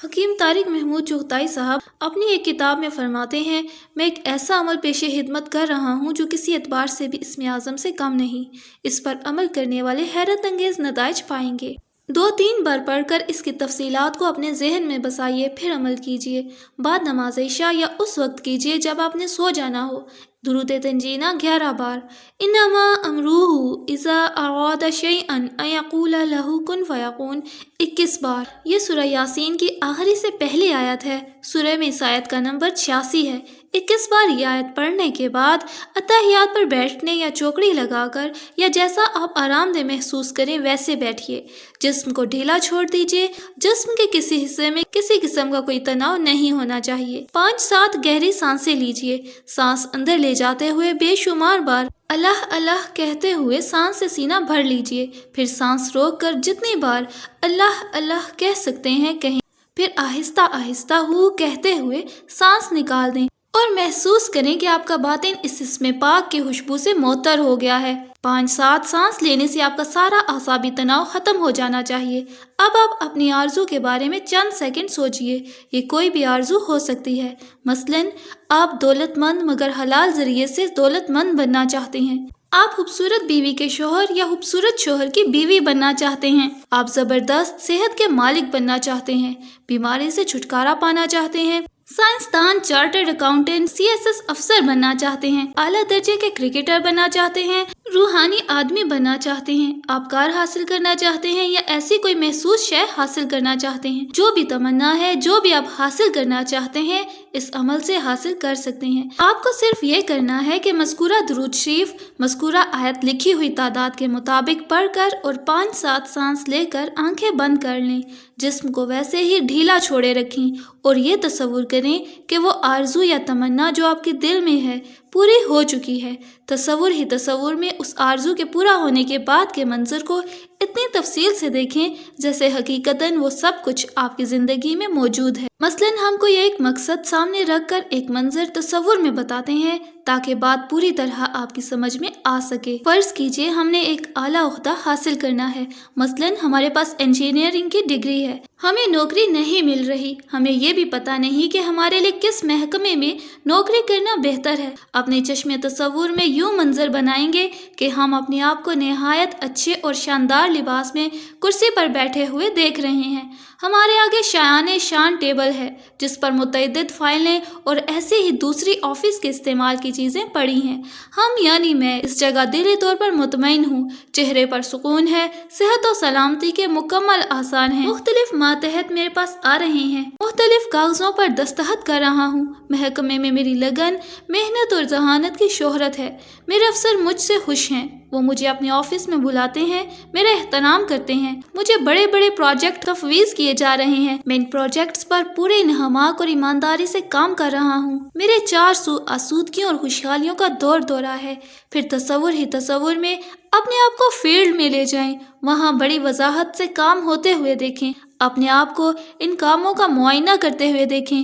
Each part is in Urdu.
حکیم طارق محمود چغتائی صاحب اپنی ایک کتاب میں فرماتے ہیں، میں ایک ایسا عمل پیش خدمت کر رہا ہوں جو کسی اعتبار سے بھی اسم اعظم سے کم نہیں۔ اس پر عمل کرنے والے حیرت انگیز نتائج پائیں گے۔ 2-3 بار پڑھ کر اس کی تفصیلات کو اپنے ذہن میں بسائیے، پھر عمل کیجیے۔ بعد نماز عشاء یا اس وقت کیجیے جب آپ نے سو جانا ہو۔ درود تنجینہ 11 بار۔ انما امرہ اذا اراد شیئا ان یقول لہ کن فیکون 21 بار۔ یہ سورہ یاسین کی آخری سے پہلی آیت ہے۔ سورہ میں اس آیت کا نمبر 86 ہے۔ 21 بار یہ آیت پڑھنے کے بعد اتحیات پر بیٹھنے یا چوکڑی لگا کر یا جیسا آپ آرام دہ محسوس کریں ویسے بیٹھیے۔ جسم کو ڈھیلا چھوڑ دیجیے۔ جسم کے کسی حصے میں کسی قسم کا کوئی تناؤ نہیں ہونا چاہیے۔ 5-7 گہری سانسیں لیجیے۔ سانس اندر لے جاتے ہوئے بے شمار بار اللہ اللہ کہتے ہوئے سانس سے سینہ بھر لیجیے۔ پھر سانس روک کر جتنی بار اللہ اللہ کہہ سکتے ہیں کہیں۔ پھر آہستہ آہستہ ہو کہتے ہوئے سانس نکال دیں اور محسوس کریں کہ آپ کا باطن اس اسم پاک کی خوشبو سے معطر ہو گیا ہے۔ 5-7 سانس لینے سے آپ کا سارا اعصابی تناؤ ختم ہو جانا چاہیے۔ اب آپ اپنی آرزو کے بارے میں چند سیکنڈ سوچئے۔ یہ کوئی بھی آرزو ہو سکتی ہے۔ مثلاً آپ دولت مند مگر حلال ذریعے سے دولت مند بننا چاہتے ہیں۔ آپ خوبصورت بیوی کے شوہر یا خوبصورت شوہر کی بیوی بننا چاہتے ہیں۔ آپ زبردست صحت کے مالک بننا چاہتے ہیں۔ بیماری سے چھٹکارا پانا چاہتے ہیں۔ سائنسدان، چارٹرڈ اکاؤنٹنٹ، CSS افسر بننا چاہتے ہیں۔ اعلیٰ درجے کے کرکٹر بننا چاہتے ہیں۔ روحانی آدمی بننا چاہتے ہیں۔ آپ کار حاصل کرنا چاہتے ہیں یا ایسی کوئی محسوس شے حاصل کرنا چاہتے ہیں۔ جو بھی تمنا ہے، جو بھی آپ حاصل کرنا چاہتے ہیں، اس عمل سے حاصل کر سکتے ہیں۔ آپ کو صرف یہ کرنا ہے کہ مذکورہ درود شریف مذکورہ آیت لکھی ہوئی تعداد کے مطابق پڑھ کر اور 5-7 سانس لے کر آنکھیں بند کر لیں۔ جسم کو ویسے ہی ڈھیلا چھوڑے رکھیں اور یہ تصور کریں کہ وہ آرزو یا تمنا جو آپ کے دل میں ہے پوری ہو چکی ہے۔ تصور میں اس آرزو کے پورا ہونے کے بعد کے منظر کو اتنی تفصیل سے دیکھیں جیسے حقیقتاً وہ سب کچھ آپ کی زندگی میں موجود ہے۔ مثلاً ہم کوئی ایک مقصد سامنے رکھ کر ایک منظر تصور میں بتاتے ہیں تاکہ بات پوری طرح آپ کی سمجھ میں آ سکے۔ فرض کیجئے ہم نے ایک اعلیٰ عہدہ حاصل کرنا ہے۔ مثلاً ہمارے پاس انجینئرنگ کی ڈگری ہے۔ ہمیں نوکری نہیں مل رہی۔ ہمیں یہ بھی پتہ نہیں کہ ہمارے لیے کس محکمے میں نوکری کرنا بہتر ہے۔ اپنے چشم تصور میں یوں منظر بنائیں گے کہ ہم اپنے آپ کو نہایت اچھے اور شاندار لباس میں کرسی پر بیٹھے ہوئے دیکھ رہے ہیں۔ ہمارے آگے شایان شان ٹیبل ہے جس پر متعدد فائلیں اور ایسے ہی دوسری آفس کے استعمال کی چیزیں پڑی ہیں۔ ہم یعنی میں اس جگہ دلی طور پر مطمئن ہوں۔ چہرے پر سکون ہے۔ صحت و سلامتی کے مکمل آثار ہیں۔ مختلف ماتحت میرے پاس آ رہے ہیں۔ مختلف کاغذوں پر دستخط کر رہا ہوں۔ محکمے میں میری لگن، محنت اور ذہانت کی شہرت ہے۔ میرے افسر مجھ سے خوش ہیں۔ وہ مجھے اپنے آفس میں بلاتے ہیں، میرا احترام کرتے ہیں۔ مجھے بڑے بڑے پروجیکٹ تفویض کیے جا رہے ہیں۔ میں ان پروجیکٹس پر پورے انہماک اور ایمانداری سے کام کر رہا ہوں۔ میرے چار سو آسودگیوں اور خوشحالیوں کا دور دورہ ہے۔ پھر تصور میں اپنے آپ کو فیلڈ میں لے جائیں۔ وہاں بڑی وضاحت سے کام ہوتے ہوئے دیکھیں۔ اپنے آپ کو ان کاموں کا معائنہ کرتے ہوئے دیکھیں۔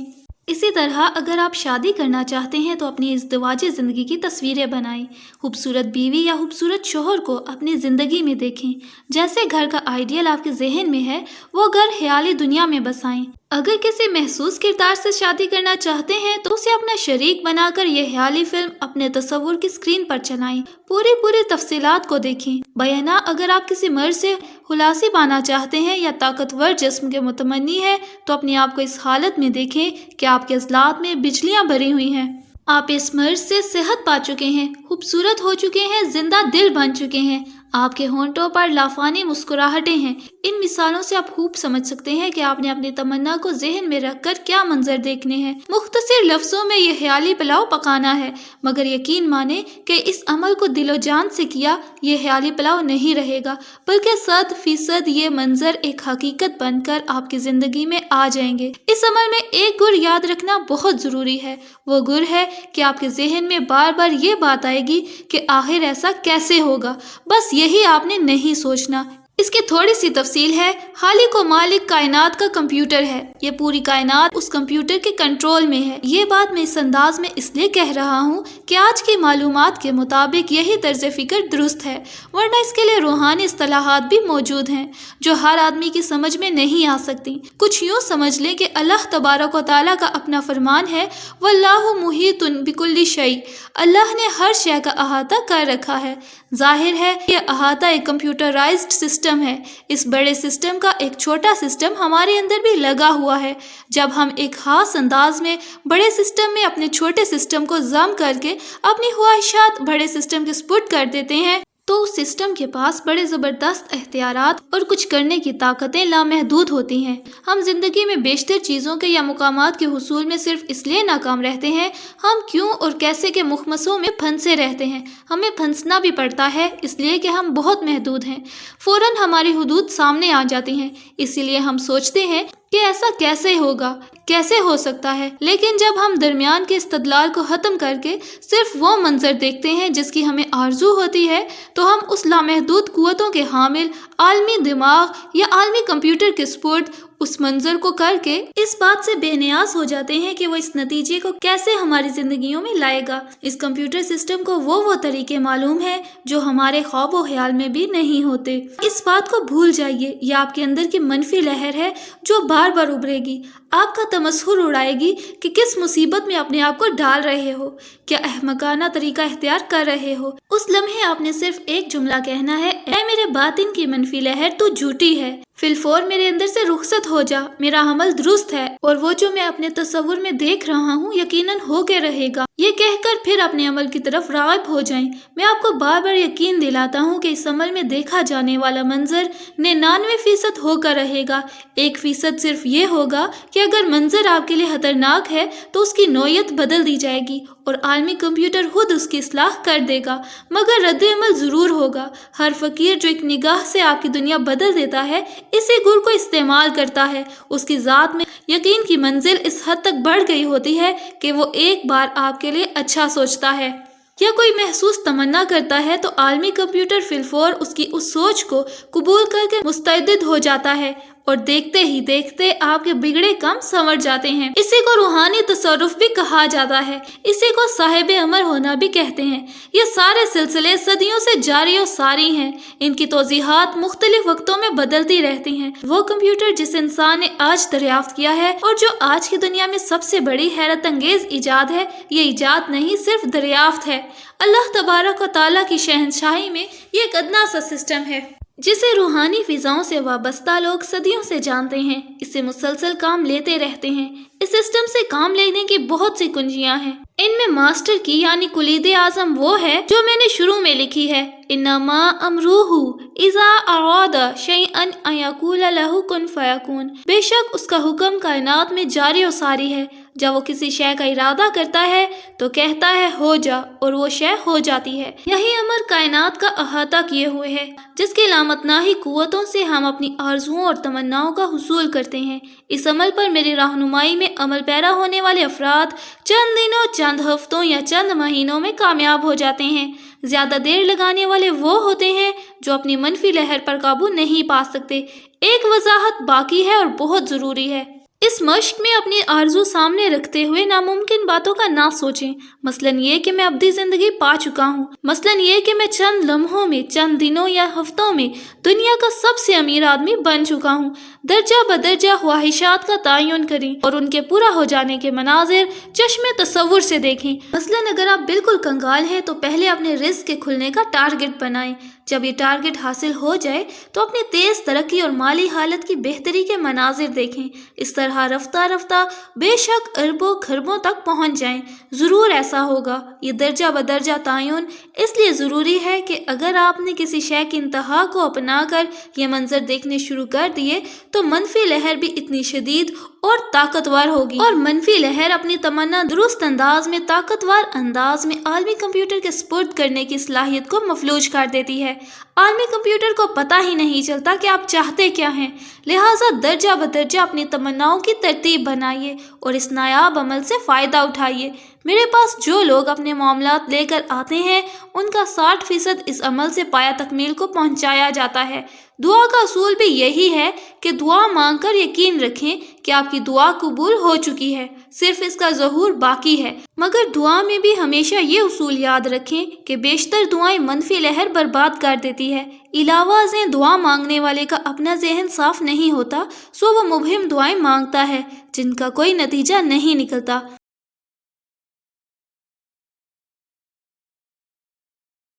اسی طرح اگر آپ شادی کرنا چاہتے ہیں تو اپنی ازدواجی زندگی کی تصویریں بنائیں۔ خوبصورت بیوی یا خوبصورت شوہر کو اپنی زندگی میں دیکھیں۔ جیسے گھر کا آئیڈیل آپ کے ذہن میں ہے وہ گھر خیالی دنیا میں بسائیں۔ اگر کسی محسوس کردار سے شادی کرنا چاہتے ہیں تو اسے اپنا شریک بنا کر یہ خیالی فلم اپنے تصور کی اسکرین پر چلائیں۔ پوری تفصیلات کو دیکھیں۔ بیانہ اگر آپ کسی مرد سے خلاصی پانا چاہتے ہیں یا طاقتور جسم کے متمنی ہیں تو اپنے آپ کو اس حالت میں دیکھیں کہ آپ کے عضلات میں بجلیاں بھری ہوئی ہیں۔ آپ اس مرض سے صحت پا چکے ہیں، خوبصورت ہو چکے ہیں، زندہ دل بن چکے ہیں۔ آپ کے ہونٹوں پر لافانی مسکراہٹیں ہیں۔ ان مثالوں سے آپ خوب سمجھ سکتے ہیں کہ آپ نے اپنی تمنا کو ذہن میں رکھ کر کیا منظر دیکھنے ہیں۔ مختصر لفظوں میں یہ خیالی پلاؤ پکانا ہے، مگر یقین مانیں کہ اس عمل کو دل و جان سے کیا یہ خیالی پلاؤ نہیں رہے گا، بلکہ 100% یہ منظر ایک حقیقت بن کر آپ کی زندگی میں آ جائیں گے۔ اس عمل میں ایک گر یاد رکھنا بہت ضروری ہے۔ وہ گر ہے کہ آپ کے ذہن میں بار بار یہ بات آئے گی کہ آخر ایسا کیسے ہوگا۔ بس یہی آپ نے نہیں سوچنا۔ اس کی تھوڑی سی تفصیل ہے۔ خالق و مالک کائنات کا کمپیوٹر ہے، یہ پوری کائنات اس کمپیوٹر کے کنٹرول میں ہے۔ یہ بات میں اس انداز میں اس لیے کہہ رہا ہوں کہ آج کی معلومات کے مطابق یہی طرز فکر درست ہے، ورنہ اس کے لیے روحانی اصطلاحات بھی موجود ہیں جو ہر آدمی کی سمجھ میں نہیں آ سکتی۔ کچھ یوں سمجھ لیں کہ اللہ تبارک و تعالیٰ کا اپنا فرمان ہے، وَاللَّهُ مُحِيطٌ بِكُلِّ شَيْءٍ، اللہ نے ہر شے کا احاطہ کر رکھا ہے۔ ظاہر ہے یہ احاطہ ایک کمپیوٹرائزڈ سسٹم ہے۔ اس بڑے سسٹم کا ایک چھوٹا سسٹم ہمارے اندر بھی لگا ہوا ہے۔ جب ہم ایک خاص انداز میں بڑے سسٹم میں اپنے چھوٹے سسٹم کو ضم کر کے اپنی خواہشات بڑے سسٹم کے سپرد کر دیتے ہیں تو اس سسٹم کے پاس بڑے زبردست اختیارات اور کچھ کرنے کی طاقتیں لامحدود ہوتی ہیں۔ ہم زندگی میں بیشتر چیزوں کے یا مقامات کے حصول میں صرف اس لیے ناکام رہتے ہیں ہم کیوں اور کیسے کے مخمصوں میں پھنسے رہتے ہیں۔ ہمیں پھنسنا بھی پڑتا ہے اس لیے کہ ہم بہت محدود ہیں، فوراً ہماری حدود سامنے آ جاتی ہیں، اسی لیے ہم سوچتے ہیں کہ ایسا کیسے ہوگا، کیسے ہو سکتا ہے۔ لیکن جب ہم درمیان کے استدلال کو ختم کر کے صرف وہ منظر دیکھتے ہیں جس کی ہمیں آرزو ہوتی ہے تو ہم اس لامحدود قوتوں کے حامل عالمی دماغ یا عالمی کمپیوٹر کے سپرد اس منظر کو کر کے اس بات سے بے نیاز ہو جاتے ہیں کہ وہ اس نتیجے کو کیسے ہماری زندگیوں میں لائے گا۔ اس کمپیوٹر سسٹم کو وہ طریقے معلوم ہیں جو ہمارے خواب و خیال میں بھی نہیں ہوتے۔ اس بات کو بھول جائیے، یہ آپ کے اندر کی منفی لہر ہے جو بار بار ابھرے گی، آپ کا تمسخر اڑائے گی کہ کس مصیبت میں اپنے آپ کو ڈال رہے ہو، کیا احمقانہ طریقہ اختیار کر رہے ہو۔ اس لمحے آپ نے صرف ایک جملہ کہنا ہے، اے میرے باطن کی منفی لہر تو جھوٹی ہے، فی الفور میرے اندر سے رخصت ہو جا، میرا عمل درست ہے اور وہ جو میں اپنے تصور میں دیکھ رہا ہوں یقیناً ہو کے رہے گا۔ یہ کہہ کر پھر اپنے عمل کی طرف راغب ہو جائیں۔ میں آپ کو بار بار یقین دلاتا ہوں کہ اس عمل میں دیکھا جانے والا منظر 99% ہو کر رہے گا، 1% صرف یہ ہوگا کہ اگر منظر آپ کے لیے خطرناک ہے تو اس کی نوعیت بدل دی جائے گی اور عالمی کمپیوٹر خود اس کی اصلاح کر دے گا، مگر رد عمل ضرور ہوگا۔ ہر فقیر جو ایک نگاہ سے آپ کی دنیا بدل دیتا ہے اسی گر کو استعمال کرتا ہے، اس کی ذات میں یقین کی منزل اس حد تک بڑھ گئی ہوتی ہے کہ وہ ایک بار آپ کے لیے اچھا سوچتا ہے یا کوئی محسوس تمنا کرتا ہے تو عالمی کمپیوٹر فی الفور اس کی اس سوچ کو قبول کر کے مستعد ہو جاتا ہے اور دیکھتے ہی دیکھتے آپ کے بگڑے کام سنور جاتے ہیں۔ اسی کو روحانی تصرف بھی کہا جاتا ہے، اسی کو صاحب امر ہونا بھی کہتے ہیں۔ یہ سارے سلسلے صدیوں سے جاری و ساری ہیں، ان کی توضیحات مختلف وقتوں میں بدلتی رہتی ہیں۔ وہ کمپیوٹر جس انسان نے آج دریافت کیا ہے اور جو آج کی دنیا میں سب سے بڑی حیرت انگیز ایجاد ہے، یہ ایجاد نہیں صرف دریافت ہے۔ اللہ تبارک و تعالیٰ کی شہنشاہی میں یہ ایک ادنا سا سسٹم ہے جسے روحانی فضاؤں سے وابستہ لوگ صدیوں سے جانتے ہیں، اس سے مسلسل کام لیتے رہتے ہیں۔ اس سسٹم سے کام لینے کی بہت سی کنجیاں ہیں، ان میں ماسٹر کی یعنی کلید اعظم وہ ہے جو میں نے شروع میں لکھی ہے، انما امرہ اذا اراد شیئا ان یقول لہ کن فیکون۔ بے شک اس کا حکم کائنات میں جاری و ساری ہے، جب وہ کسی شے کا ارادہ کرتا ہے تو کہتا ہے ہو جا اور وہ شے ہو جاتی ہے۔ یہی امر کائنات کا احاطہ کیے ہوئے ہے جس کی لامتناہی قوتوں سے ہم اپنی آرزوؤں اور تمناؤں کا حصول کرتے ہیں۔ اس عمل پر میری رہنمائی میں عمل پیرا ہونے والے افراد چند دنوں، چند ہفتوں یا چند مہینوں میں کامیاب ہو جاتے ہیں۔ زیادہ دیر لگانے والے وہ ہوتے ہیں جو اپنی منفی لہر پر قابو نہیں پا سکتے۔ ایک وضاحت باقی ہے اور بہت ضروری ہے۔ اس مشق میں اپنی آرزو سامنے رکھتے ہوئے ناممکن باتوں کا نہ سوچیں، مثلاً یہ کہ میں ابدی زندگی پا چکا ہوں، مثلاً یہ کہ میں چند لمحوں میں، چند دنوں یا ہفتوں میں دنیا کا سب سے امیر آدمی بن چکا ہوں۔ درجہ بدرجہ خواہشات کا تعین کریں اور ان کے پورا ہو جانے کے مناظر چشم تصور سے دیکھیں۔ مثلاً اگر آپ بالکل کنگال ہیں تو پہلے اپنے رزق کے کھلنے کا ٹارگٹ بنائیں، جب یہ ٹارگٹ حاصل ہو جائے تو اپنی تیز ترقی اور مالی حالت کی بہتری کے مناظر دیکھیں۔ اس طرح رفتہ رفتہ بے شک اربوں خربوں تک پہنچ جائیں، ضرور ایسا ہوگا۔ یہ درجہ بدرجہ تعین اس لیے ضروری ہے کہ اگر آپ نے کسی شے کی انتہا کو اپنا کر یہ منظر دیکھنے شروع کر دیے تو منفی لہر بھی اتنی شدید اور طاقتور ہوگی، اور منفی لہر اپنی تمنا درست انداز میں، طاقتور انداز میں عالمی کمپیوٹر کے سپرد کرنے کی صلاحیت کو مفلوج کر دیتی ہے۔ عالمی کمپیوٹر کو پتہ ہی نہیں چلتا کہ آپ چاہتے کیا ہیں، لہٰذا درجہ بدرجہ اپنی تمناؤں کی ترتیب بنائیے اور اس نایاب عمل سے فائدہ اٹھائیے۔ میرے پاس جو لوگ اپنے معاملات لے کر آتے ہیں ان کا 60% اس عمل سے پایہ تکمیل کو پہنچایا جاتا ہے۔ دعا کا اصول بھی یہی ہے کہ دعا مانگ کر یقین رکھیں کہ آپ کی دعا قبول ہو چکی ہے، صرف اس کا ظہور باقی ہے۔ مگر دعا میں بھی ہمیشہ یہ اصول یاد رکھیں کہ بیشتر دعائیں منفی لہر برباد کر دیتی ہے۔ علاوہ ازیں دعا مانگنے والے کا اپنا ذہن صاف نہیں ہوتا، سو وہ مبہم دعائیں مانگتا ہے جن کا کوئی نتیجہ نہیں نکلتا۔